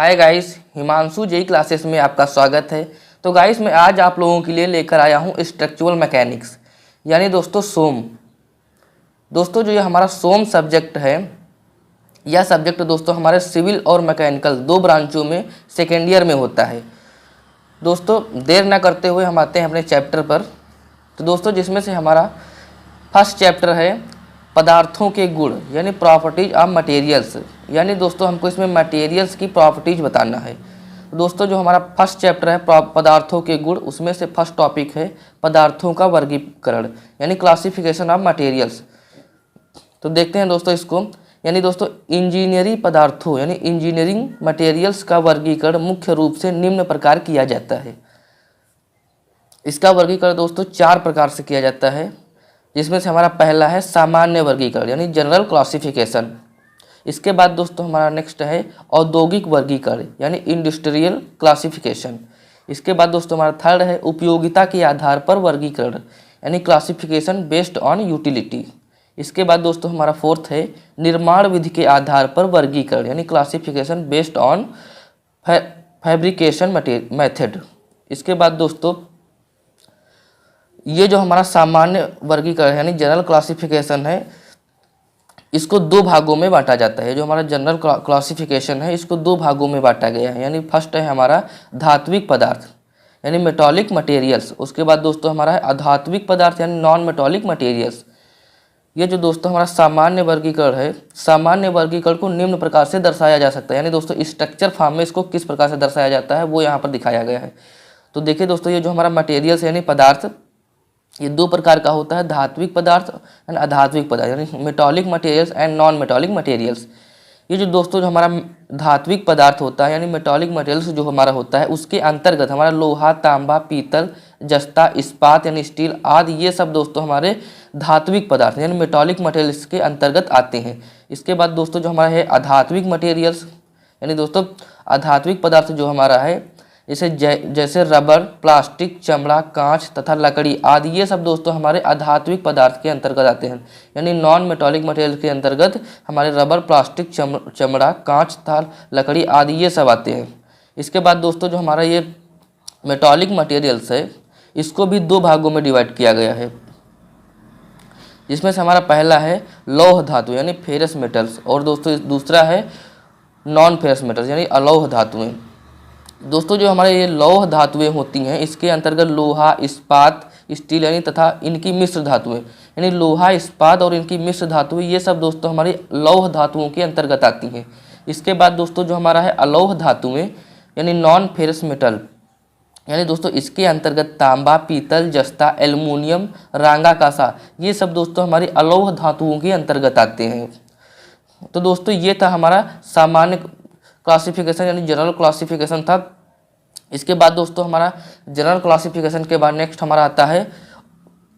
हाय guys, Himanshu JEE classes में आपका स्वागत है। तो गाइस मैं आज आप लोगों के लिए लेकर आया हूँ स्ट्रक्चरल मैकेनिक्स यानी दोस्तों सोम। दोस्तों जो ये हमारा सोम सब्जेक्ट है, यह सब्जेक्ट दोस्तों हमारे सिविल और मैकेनिकल दो ब्रांचों में सेकेंड ईयर में होता है। दोस्तों देर ना करते हुए हम आते हैं अपने चैप्टर पर। तो दोस्तों जिसमें से हमारा फर्स्ट चैप्टर है पदार्थों के गुण यानी प्रॉपर्टीज ऑफ मटेरियल्स। यानी दोस्तों हमको इसमें मटेरियल्स की प्रॉपर्टीज बताना है। तो दोस्तों जो हमारा फर्स्ट चैप्टर है पदार्थों के गुण, उसमें से फर्स्ट टॉपिक है पदार्थों का वर्गीकरण यानी क्लासिफिकेशन ऑफ मटेरियल्स। तो देखते हैं दोस्तों इसको। यानी दोस्तों इंजीनियरिंग पदार्थों यानी इंजीनियरिंग मटेरियल्स का वर्गीकरण मुख्य रूप से निम्न प्रकार किया जाता है। इसका वर्गीकरण दोस्तों चार प्रकार से किया जाता है, जिसमें से हमारा पहला है सामान्य वर्गीकरण यानी जनरल क्लासिफिकेशन। इसके बाद दोस्तों हमारा नेक्स्ट है औद्योगिक वर्गीकरण यानी इंडस्ट्रियल क्लासिफिकेशन। इसके बाद दोस्तों हमारा थर्ड है उपयोगिता के आधार पर वर्गीकरण यानी क्लासिफिकेशन बेस्ड ऑन यूटिलिटी। इसके बाद दोस्तों हमारा फोर्थ है निर्माण विधि के आधार पर वर्गीकरण यानी classification based on fabrication method. इसके बाद दोस्तों ये जो हमारा सामान्य वर्गीकरण यानी जनरल क्लासिफिकेशन है, इसको दो भागों में बांटा जाता है। जो हमारा जनरल क्लासिफिकेशन है इसको दो भागों में बांटा गया है। यानी फर्स्ट है हमारा धात्विक पदार्थ यानी मेटॉलिक मटेरियल्स। उसके बाद दोस्तों हमारा है अधात्विक पदार्थ यानी नॉन मेटॉलिक मटेरियल्स। ये जो दोस्तों हमारा सामान्य वर्गीकरण है, सामान्य वर्गीकरण को निम्न प्रकार से दर्शाया जा सकता है। यानी दोस्तों स्ट्रक्चर फॉर्म में इसको किस प्रकार से दर्शाया जाता है वो यहाँ पर दिखाया गया है। तो देखिए दोस्तों, ये जो हमारा मटेरियल्स यानी पदार्थ, ये दो प्रकार का होता है, धात्विक पदार्थ एंड अधात्विक पदार्थ यानी मेटॉलिक मटेरियल्स एंड नॉन मेटॉलिक मटेरियल्स। ये जो दोस्तों जो हमारा धात्विक पदार्थ होता है यानी मेटॉलिक मटेरियल्स जो हमारा होता है, उसके अंतर्गत हमारा लोहा, तांबा, पीतल, जस्ता, इस्पात यानी स्टील आदि ये सब दोस्तों हमारे धात्विक पदार्थ यानी मेटॉलिक मटेरियल्स के अंतर्गत आते हैं। इसके बाद दोस्तों जो हमारा है अधात्विक मटेरियल्स यानी दोस्तों अधात्विक पदार्थ जो हमारा है जैसे रबर, प्लास्टिक, चमड़ा, कांच तथा लकड़ी आदि ये सब दोस्तों हमारे अधात्विक पदार्थ के अंतर्गत आते हैं। यानी नॉन मेटॉलिक मटेरियल के अंतर्गत हमारे रबर, प्लास्टिक, चमड़ा, कांच तथा लकड़ी आदि ये सब आते हैं। इसके बाद दोस्तों जो हमारा ये मेटॉलिक मटेरियल्स है, इसको भी दो भागों में डिवाइड किया गया है, जिसमें से हमारा पहला है लौह धातु यानी फेरस मेटल्स और दोस्तों दूसरा है नॉन फेरस मेटल्स यानी अलौह धातुएं। दोस्तों जो हमारे ये लौह धातुएं होती हैं, इसके अंतर्गत लोहा, इस्पात, स्टील यानी तथा इनकी मिश्र धातुएं यानी लोहा, इस्पात और इनकी मिश्र धातुएं ये सब दोस्तों हमारी लौह धातुओं के अंतर्गत आती हैं। इसके बाद दोस्तों जो हमारा है अलौह धातुएं यानी नॉन फेरस मेटल यानी दोस्तों इसके अंतर्गत तांबा, पीतल, जस्ता, एल्युमिनियम, रांगा कांसा ये सब दोस्तों हमारी अलौह धातुओं के अंतर्गत आते हैं। तो दोस्तों ये था हमारा सामान्य क्लासिफिकेशन यानी जनरल क्लासिफिकेशन था। इसके बाद दोस्तों हमारा जनरल क्लासिफिकेशन के बाद नेक्स्ट हमारा आता है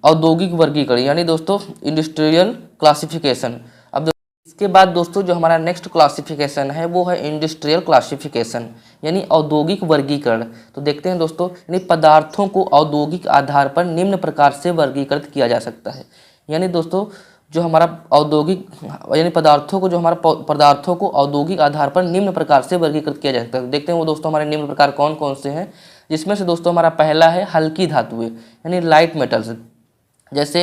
औद्योगिक वर्गीकरण यानी दोस्तों इंडस्ट्रियल क्लासिफिकेशन। अब इसके बाद दोस्तों जो हमारा नेक्स्ट क्लासिफिकेशन है वो है इंडस्ट्रियल क्लासिफिकेशन यानी औद्योगिक वर्गीकरण। तो देखते हैं दोस्तों, यानी पदार्थों को औद्योगिक आधार पर निम्न प्रकार से वर्गीकृत किया जा सकता है। यानी दोस्तों जो हमारा औद्योगिक यानी पदार्थों को औद्योगिक आधार पर निम्न प्रकार से वर्गीकृत किया जा सकता है। देखते हैं वो दोस्तों हमारे निम्न प्रकार कौन कौन से हैं, जिसमें से दोस्तों हमारा पहला है हल्की धातुएं यानी लाइट मेटल्स, जैसे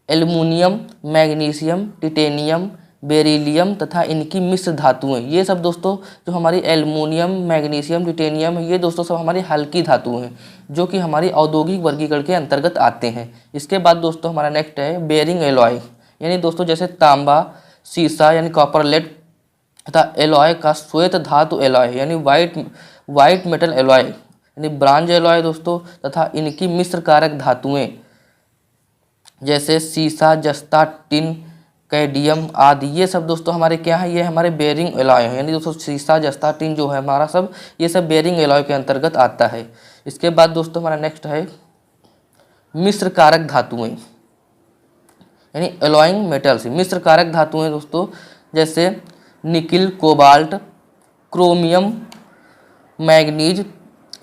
एल्युमिनियम, मैग्नीशियम, टिटेनियम, बेरिलियम तथा इनकी मिश्र धातुएं। ये सब दोस्तों जो हमारी एल्युमिनियम, मैग्नीशियम, टिटेनियम ये दोस्तों सब हमारी हल्की धातुएं हैं जो कि हमारी औद्योगिक वर्गीकरण के अंतर्गत आते हैं। इसके बाद दोस्तों हमारा नेक्स्ट है बेरिंग एलॉय यानी दोस्तों जैसे तांबा, सीसा यानी कॉपर लेड तथा एलॉय का श्वेत धातु एलॉय यानी वाइट मेटल एलॉय यानी ब्रांज एलॉय दोस्तों तथा इनकी मिश्र कारक धातुएं जैसे सीसा, जस्ता, टिन, कैडियम आदि ये सब दोस्तों हमारे क्या है, ये हमारे बेरिंग एलॉय है। यानी दोस्तों सीसा, जस्ता, टिन जो है हमारा सब ये सब बेरिंग एलॉय के अंतर्गत आता है। इसके बाद दोस्तों हमारा नेक्स्ट है मिश्र कारक धातुएं यानी एलॉइंग मेटल्स। मिश्र कारक धातुएं दोस्तों जैसे nickel, cobalt, chromium, manganese,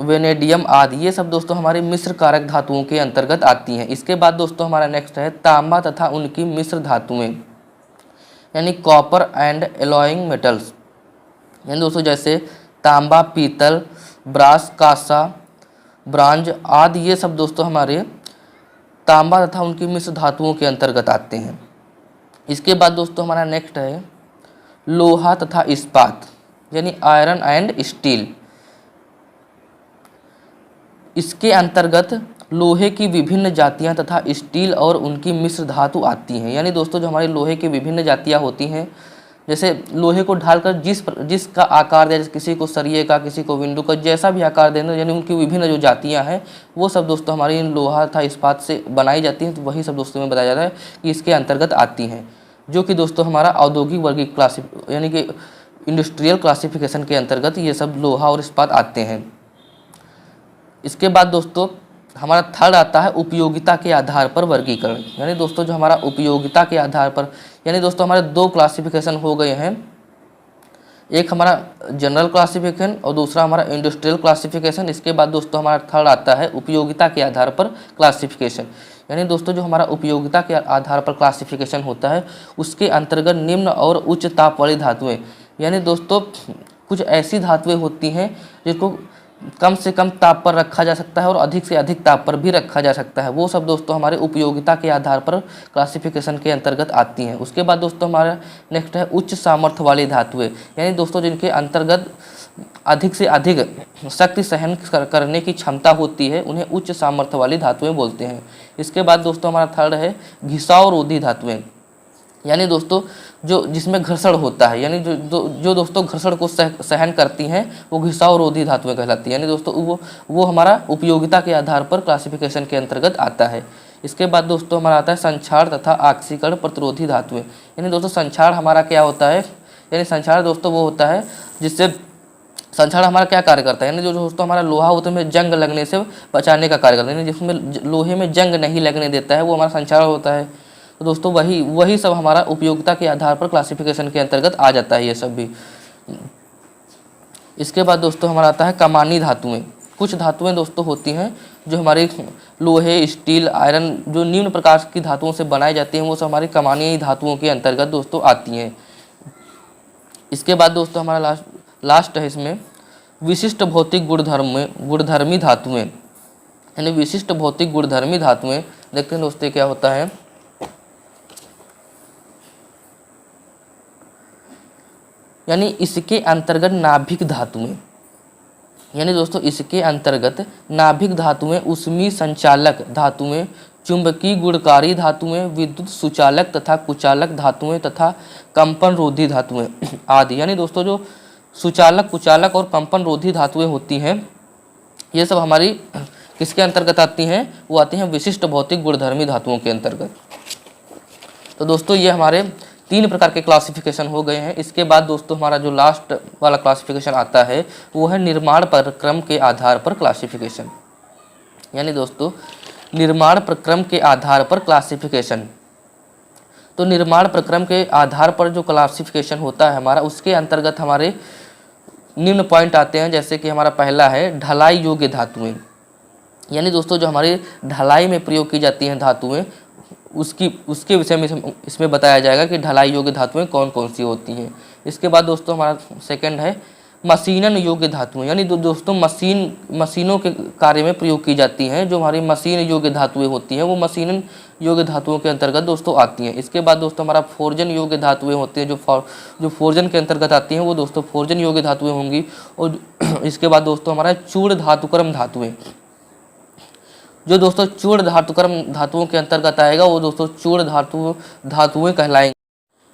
vanadium आदि ये सब दोस्तों हमारे मिश्र कारक धातुओं के अंतर्गत आती हैं। इसके बाद दोस्तों हमारा नेक्स्ट है तांबा तथा उनकी मिश्र धातुएं यानी कॉपर एंड एलॉइंग मेटल्स। यानी दोस्तों जैसे तांबा, पीतल, ब्रास, कांसा, ब्रांज आदि ये सब दोस्तों हमारे तांबा तथा उनकी मिश्र धातुओं के अंतर्गत आते हैं। इसके बाद दोस्तों हमारा नेक्स्ट है लोहा तथा इस्पात, यानी आयरन एंड स्टील। इसके अंतर्गत लोहे की विभिन्न जातियां तथा स्टील और उनकी मिश्र धातु आती हैं। यानी दोस्तों जो हमारे लोहे की विभिन्न जातियां होती हैं, जैसे लोहे को ढालकर जिसका आकार दिया, जैसे किसी को सरिये का, किसी को विंडो का, जैसा भी आकार देना, यानी उनकी विभिन्न जो जातियां हैं वो सब दोस्तों हमारी इन लोहा तथा इस्पात से बनाई जाती हैं। तो वही सब दोस्तों में बताया जाता है कि इसके अंतर्गत आती हैं, जो कि दोस्तों हमारा औद्योगिक वर्गीक यानी कि इंडस्ट्रियल क्लासिफिकेशन के अंतर्गत ये सब लोहा और इस्पात आते हैं। इसके बाद दोस्तों हमारा थर्ड आता है उपयोगिता के आधार पर वर्गीकरण। यानी दोस्तों जो हमारा उपयोगिता के आधार पर, यानी दोस्तों हमारे दो क्लासिफिकेशन हो गए हैं, एक हमारा जनरल क्लासिफिकेशन और दूसरा हमारा इंडस्ट्रियल क्लासिफिकेशन। इसके बाद दोस्तों हमारा थर्ड आता है उपयोगिता के आधार पर क्लासिफिकेशन। यानी दोस्तों जो हमारा उपयोगिता के आधार पर क्लासिफिकेशन होता है उसके अंतर्गत निम्न और उच्च ताप वाली धातुएं, यानी दोस्तों कुछ ऐसी धातुएं होती हैं जिनको कम से कम ताप पर रखा जा सकता है और अधिक से अधिक ताप पर भी रखा जा सकता है, वो सब दोस्तों हमारे उपयोगिता के आधार पर क्लासिफिकेशन के अंतर्गत आती हैं। उसके बाद दोस्तों हमारा नेक्स्ट है उच्च सामर्थ्य वाली धातुएं, यानी दोस्तों जिनके अंतर्गत अधिक से अधिक शक्ति सहन करने की क्षमता होती है, उन्हें उच्च सामर्थ्य वाली धातुएं बोलते हैं। इसके बाद दोस्तों हमारा थर्ड है घिसावरोधी धातुएं, यानी दोस्तों जो जिसमें घर्षण होता है, यानी जो दोस्तों घर्षण को सहन करती हैं वो घिसावरोधी धातुएं कहलाती हैं। यानी दोस्तों वो हमारा उपयोगिता के आधार पर क्लासिफिकेशन के अंतर्गत आता है। इसके बाद दोस्तों हमारा आता है संक्षार तथा ऑक्सीकरण प्रतिरोधी धातुएं। यानी दोस्तों संक्षार हमारा क्या होता है, यानी संक्षार दोस्तों वो होता है जिससे संक्षार हमारा क्या कार्य करता है, यानी जो दोस्तों हमारा लोहा होता है जंग लगने से बचाने का कार्य करता है, यानी जिसमें लोहे में जंग नहीं लगने देता है वो हमारा संक्षार होता है। तो दोस्तों वही सब हमारा उपयोगिता के आधार पर क्लासिफिकेशन के अंतर्गत आ जाता है ये सब भी। इसके बाद दोस्तों हमारा आता है कमानी धातुएं। कुछ धातुएं दोस्तों होती हैं जो हमारे लोहे, स्टील, आयरन जो निम्न प्रकार की धातुओं से बनाई जाती हैं वो सब हमारी कमानी धातुओं के अंतर्गत दोस्तों आती हैं। इसके बाद दोस्तों हमारा लास्ट है इसमें विशिष्ट भौतिक गुणधर्मी धातुएं, यानी विशिष्ट भौतिक गुणधर्मी धातुएं। देखते हैं दोस्तों क्या होता है, यानी इसके अंतर्गत नाभिक धातुएं, यानी दोस्तों इसके अंतर्गत नाभिक धातुएं, उष्मीय संचालक धातुएं, चुंबकीय गुणकारी धातुएं, विद्युत सुचालक तथा कुचालक धातुएं तथा कंपन रोधी धातुएं आदि। यानी दोस्तों जो सुचालक, कुचालक और कंपन रोधी धातुएं होती हैं ये सब हमारी किसके अंतर्गत आती हैं, वो आती हैं विशिष्ट भौतिक गुणधर्मी धातुओं के अंतर्गत। तो दोस्तों ये हमारे 3 प्रकार के क्लासिफिकेशन हो गए हैं। इसके बाद दोस्तों हमारा जो लास्ट वाला क्लासिफिकेशन आता है वो है निर्माण प्रक्रम के आधार पर क्लासिफिकेशन। यानी दोस्तों निर्माण प्रक्रम के आधार पर क्लासिफिकेशन, तो निर्माण प्रक्रम के आधार पर जो क्लासिफिकेशन होता है हमारा, उसके अंतर्गत हमारे निम्न पॉइंट आते हैं। जैसे कि हमारा पहला है ढलाई योग्य धातुएं, यानी दोस्तों जो हमारी ढलाई में प्रयोग की जाती हैं धातुएं उसके विषय में इसमें बताया जाएगा कि ढलाई योग्य धातुएं कौन कौन सी होती हैं। इसके बाद दोस्तों हमारा सेकंड है मशीनन योग्य धातुएं, यानी दोस्तों मशीनों के कार्य में प्रयोग की जाती हैं। जो हमारी मशीन योग्य धातुएं होती हैं वो मशीनन योग्य धातुओं के अंतर्गत दोस्तों आती हैं। इसके बाद दोस्तों हमारा फोर्जन योग्य धातुएं होती हैं, जो फोर्जन के अंतर्गत आती हैं वो दोस्तों फोर्जन योग्य धातुएं होंगी। और इसके बाद दोस्तों हमारा चूड़ धातुक्रम धातुएं, जो दोस्तों चूड़ धातुक्रम धातुओं के अंतर्गत आएगा वो दोस्तों चूड़ धातुएं कहलाएंगे।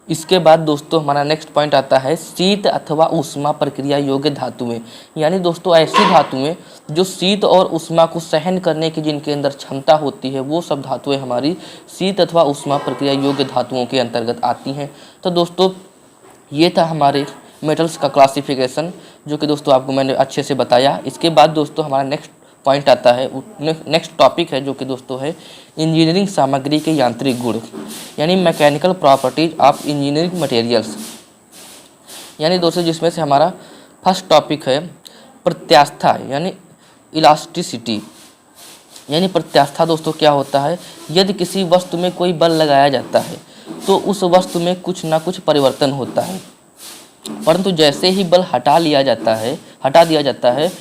इसके बाद दोस्तों हमारा नेक्स्ट पॉइंट आता है शीत अथवा ऊष्मा प्रक्रिया योग्य धातुएं, यानी दोस्तों ऐसी धातुएं जो शीत और ऊष्मा को सहन करने की जिनके अंदर क्षमता होती है वो सब धातुएं हमारी शीत अथवा ऊष्मा प्रक्रिया योग्य धातुओं के अंतर्गत आती हैं। तो दोस्तों ये था हमारे मेटल्स का क्लासिफिकेशन, जो कि दोस्तों आपको मैंने अच्छे से बताया। इसके बाद दोस्तों हमारा नेक्स्ट पॉइंट आता है, नेक्स्ट टॉपिक है जो कि दोस्तों है इंजीनियरिंग सामग्री के यांत्रिक गुण, यानी mechanical properties of engineering materials. यानी दोस्तों जिसमें से हमारा फर्स्ट टॉपिक है प्रत्यास्था, यानी इलास्टिसिटी। यानी प्रत्यास्था दोस्तों क्या होता है, यदि किसी वस्तु में कोई बल लगाया जाता है तो उस वस्तु में कुछ ना कुछ परिवर्तन होता है। परंतु जैसे ही बल हटा दिया जाता है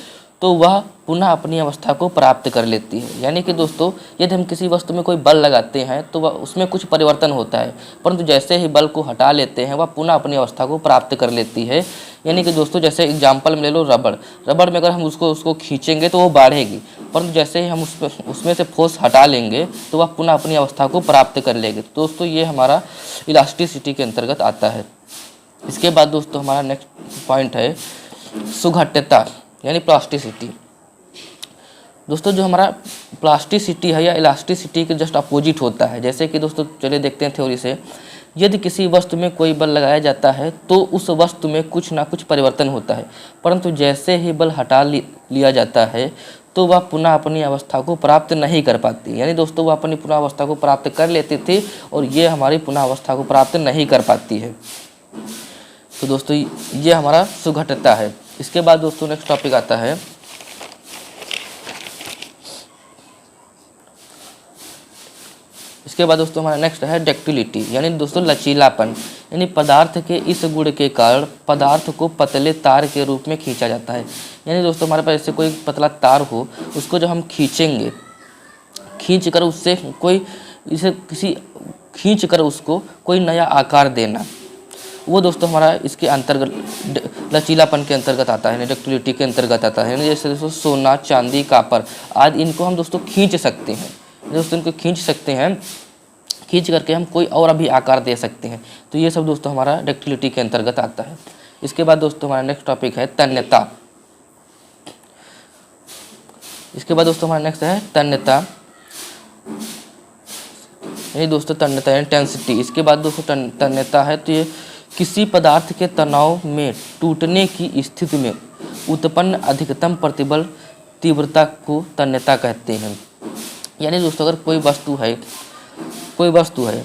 तो वह पुनः अपनी अवस्था को प्राप्त कर लेती है। यानी कि दोस्तों यदि हम किसी वस्तु में कोई बल लगाते हैं तो वह उसमें कुछ परिवर्तन होता है, परंतु जैसे ही बल को हटा लेते हैं वह पुनः अपनी अवस्था को प्राप्त कर लेती है। यानी कि दोस्तों जैसे एग्जाम्पल में ले लो रबड़ में अगर हम उसको खींचेंगे तो वो बढ़ेगी, परंतु जैसे ही हम उसमें से फोर्स हटा लेंगे तो वह पुनः अपनी अवस्था को प्राप्त कर लेगी। तो दोस्तों ये हमारा इलास्टिसिटी के अंतर्गत आता है। इसके बाद दोस्तों हमारा नेक्स्ट पॉइंट है सुघट्यता यानी प्लास्टिसिटी। दोस्तों जो हमारा प्लास्टिसिटी है या इलास्टिसिटी के जस्ट अपोजिट होता है। जैसे कि दोस्तों चलिए देखते हैं थ्योरी से, यदि किसी वस्तु में कोई बल लगाया जाता है तो उस वस्तु में कुछ ना कुछ परिवर्तन होता है, परंतु जैसे ही बल हटा लिया जाता है तो वह पुनः अपनी अवस्था को प्राप्त नहीं कर पाती। यानी दोस्तों वह अपनी पुनः अवस्था को प्राप्त कर लेती थी और ये हमारी पुनः अवस्था को प्राप्त नहीं कर पाती है। तो दोस्तों ये हमारा सुघट्यता है। इसके बाद दोस्तों नेक्स्ट टॉपिक आता है इसके बाद दोस्तों हमारा नेक्स्ट है डक्टिलिटी यानी दोस्तों लचीलापन। यानी पदार्थ के इस गुण के कारण पदार्थ को पतले तार के रूप में खींचा जाता है। यानी दोस्तों हमारे पास ऐसे कोई पतला तार हो, उसको जब हम खींचेंगे, खींच कर उसको कोई नया आकार देना, वो दोस्तों हमारा इसके अंतर्गत लचीलापन के अंतर्गत आता है, डक्टिलिटी के अंतर्गत आता है। जैसे दोस्तों सोना, चांदी, कॉपर आदि इनको हम दोस्तों खींच सकते हैं। दोस्तों इनको खींच सकते हैं, खींच करके हम कोई और भी आकार दे सकते हैं। तो ये सब दोस्तों हमारा डक्टिलिटी के अंतर्गत आता है। इसके बाद दोस्तों हमारा नेक्स्ट टॉपिक है तन्यता। इसके बाद दोस्तों हमारा नेक्स्ट है तन्यता, ये दोस्तों तन्यता यानी टेंसिटी। इसके बाद दोस्तों तन्यता है तो ये किसी पदार्थ के तनाव में टूटने की स्थिति में उत्पन्न अधिकतम प्रतिबल तीव्रता को तन्यता कहते हैं। यानी दोस्तों अगर कोई वस्तु है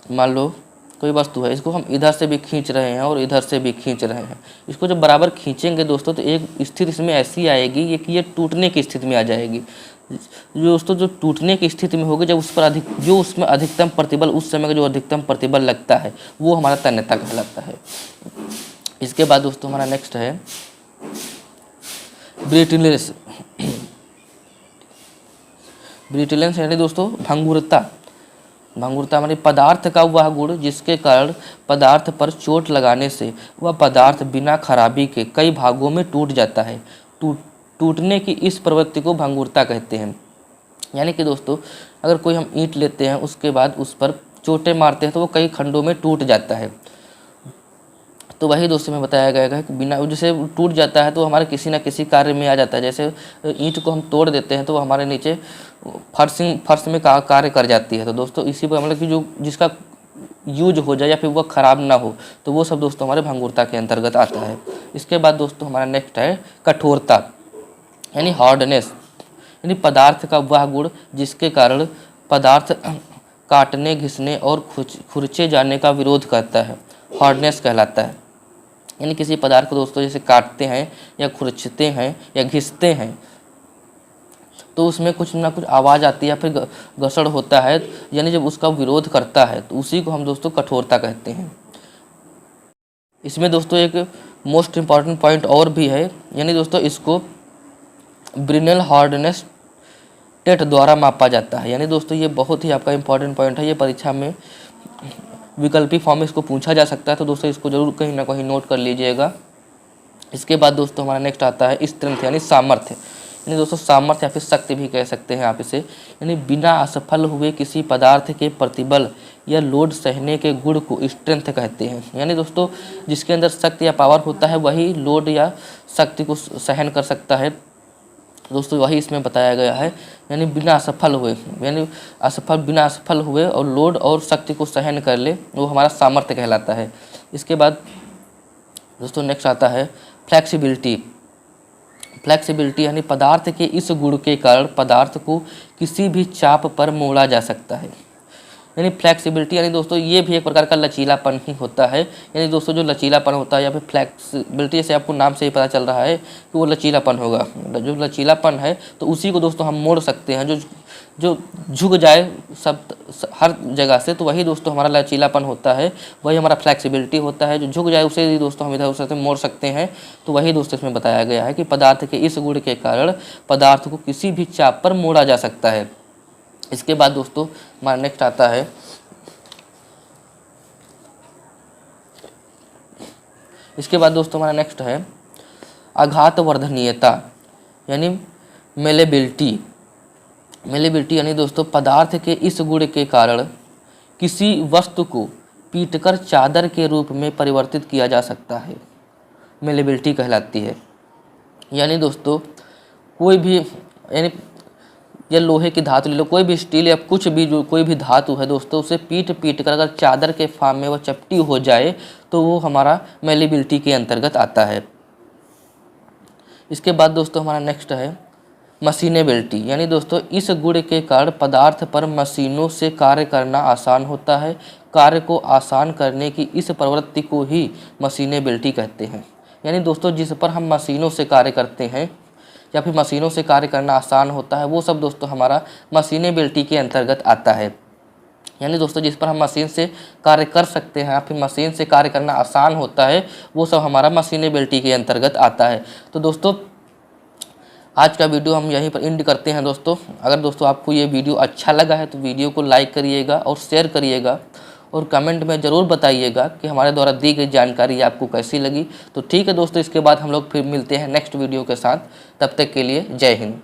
मान लो कोई वस्तु है, इसको हम इधर से भी खींच रहे हैं और इधर से भी खींच रहे हैं, इसको जब बराबर खींचेंगे दोस्तों तो एक स्थिति इसमें ऐसी आएगी कि ये टूटने की स्थिति में आ जाएगी। दोस्तों जो टूटने की स्थिति में होगी जब उस पर जो उसमें अधिकतम प्रतिबल, उस समय का जो अधिकतम प्रतिबल लगता है वो हमारा तन्यता कहलाता है। इसके बाद दोस्तों हमारा नेक्स्ट है ब्रिटलनेस। ब्रिटलनेस यानी दोस्तों भंगुरता हमारे पदार्थ का वह गुण जिसके कारण पदार्थ पर चोट लगाने से वह पदार्थ बिना खराबी के कई भागों में टूट जाता है। टूटने की इस प्रवृत्ति को भंगुरता कहते हैं। यानी कि दोस्तों अगर कोई हम ईंट लेते हैं, उसके बाद उस पर चोटें मारते हैं तो वो कई खंडों में टूट जाता है। तो वही दोस्तों में बताया गया है कि बिना जैसे टूट जाता है तो हमारे किसी न किसी कार्य में आ जाता है। जैसे ईंट को हम तोड़ देते हैं तो वो हमारे नीचे फर्श में कार्य कर जाती है। तो दोस्तों इसी पर मतलब कि जो जिसका यूज हो जाए या फिर वह ख़राब ना हो, तो वो सब दोस्तों हमारे भंगुरता के अंतर्गत आता है। इसके बाद दोस्तों हमारा नेक्स्ट है कठोरता यानी हार्डनेस। यानी पदार्थ का वह गुण जिसके कारण पदार्थ काटने, घिसने और खुरचे जाने का विरोध करता है, हार्डनेस कहलाता है। यानी किसी पदार्थ को दोस्तों जैसे काटते हैं या खुरचते हैं या घिसते हैं तो उसमें कुछ ना कुछ आवाज़ आती है या फिर घसड़ होता है, यानी जब उसका विरोध करता है तो उसी को हम दोस्तों कठोरता कहते हैं। इसमें दोस्तों एक मोस्ट इम्पॉर्टेंट पॉइंट और भी है, यानी दोस्तों इसको ब्रिनल हार्डनेस टेट द्वारा मापा जाता है। यानी दोस्तों ये बहुत ही आपका इम्पॉर्टेंट पॉइंट है, ये परीक्षा में विकल्पी फॉर्म में इसको पूछा जा सकता है, तो दोस्तों इसको जरूर कहीं ना कहीं नोट कर लीजिएगा। इसके बाद दोस्तों हमारा नेक्स्ट आता है स्ट्रेंथ यानी सामर्थ्य। यानी दोस्तों सामर्थ्य या फिर शक्ति भी कह सकते हैं आप इसे। यानी बिना असफल हुए किसी पदार्थ के प्रतिबल या लोड सहने के गुण को स्ट्रेंथ कहते हैं। यानी दोस्तों जिसके अंदर शक्ति या पावर होता है वही लोड या शक्ति को सहन कर सकता है। दोस्तों वही इसमें बताया गया है। यानी बिना असफल हुए और लोड और शक्ति को सहन कर ले, वो हमारा सामर्थ्य कहलाता है। इसके बाद दोस्तों नेक्स्ट आता है फ्लेक्सिबिलिटी यानी पदार्थ के इस गुण के कारण पदार्थ को किसी भी चाप पर मोड़ा जा सकता है। यानी फ्लेक्सिबिलिटी यानी दोस्तों ये भी एक प्रकार का लचीलापन ही होता है। यानी दोस्तों जो लचीलापन होता है या फिर फ्लेक्सिबिलिटी से आपको नाम से ही पता चल रहा है कि वो लचीलापन होगा। जो लचीलापन है तो उसी को दोस्तों हम मोड़ सकते हैं, जो झुक जाए सब हर जगह से, तो वही दोस्तों हमारा लचीलापन होता है, वही हमारा फ्लेक्सिबिलिटी होता है। जो झुक जाए उसे ही दोस्तों हम इधर उधर से मोड़ सकते हैं, तो वही दोस्तों इसमें बताया गया है कि पदार्थ के इस गुण के कारण पदार्थ को किसी भी चाप पर मोड़ा जा सकता है। इसके बाद दोस्तों हमारा नेक्स्ट आता है हमारा नेक्स्ट है आघात वर्धनीयता यानी मेलेबिलिटी। मेलेबिलिटी यानी दोस्तों पदार्थ के इस गुण के कारण किसी वस्तु को पीटकर चादर के रूप में परिवर्तित किया जा सकता है, मेलेबिलिटी कहलाती है। यानी दोस्तों कोई भी यानी या लोहे की धातु ले लो, कोई भी स्टील या कुछ भी जो कोई भी धातु है दोस्तों, उसे पीट कर अगर चादर के फार्म में वह चपटी हो जाए तो वो हमारा मेलेबिलिटी के अंतर्गत आता है। इसके बाद दोस्तों हमारा नेक्स्ट है मशीनेबिलिटी। यानी दोस्तों इस गुण के कारण पदार्थ पर मशीनों से कार्य करना आसान होता है। कार्य को आसान करने की इस प्रवृत्ति को ही मशीनेबिलिटी कहते हैं। यानी दोस्तों जिस पर हम मशीनों से कार्य करते हैं या फिर मशीनों से कार्य करना आसान होता है, वो सब दोस्तों हमारा मशीनेबिलिटी के अंतर्गत आता है। यानी दोस्तों जिस पर हम मशीन से कार्य कर सकते हैं या फिर मशीन से कार्य करना आसान होता है, वो सब हमारा मशीनेबिलिटी के अंतर्गत आता है। तो दोस्तों आज का वीडियो हम यहीं पर एंड करते हैं दोस्तों। अगर दोस्तों आपको ये वीडियो अच्छा लगा है तो वीडियो को लाइक करिएगा और शेयर करिएगा और कमेंट में ज़रूर बताइएगा कि हमारे द्वारा दी गई जानकारी आपको कैसी लगी। तो ठीक है दोस्तों, इसके बाद हम लोग फिर मिलते हैं नेक्स्ट वीडियो के साथ। तब तक के लिए जय हिंद।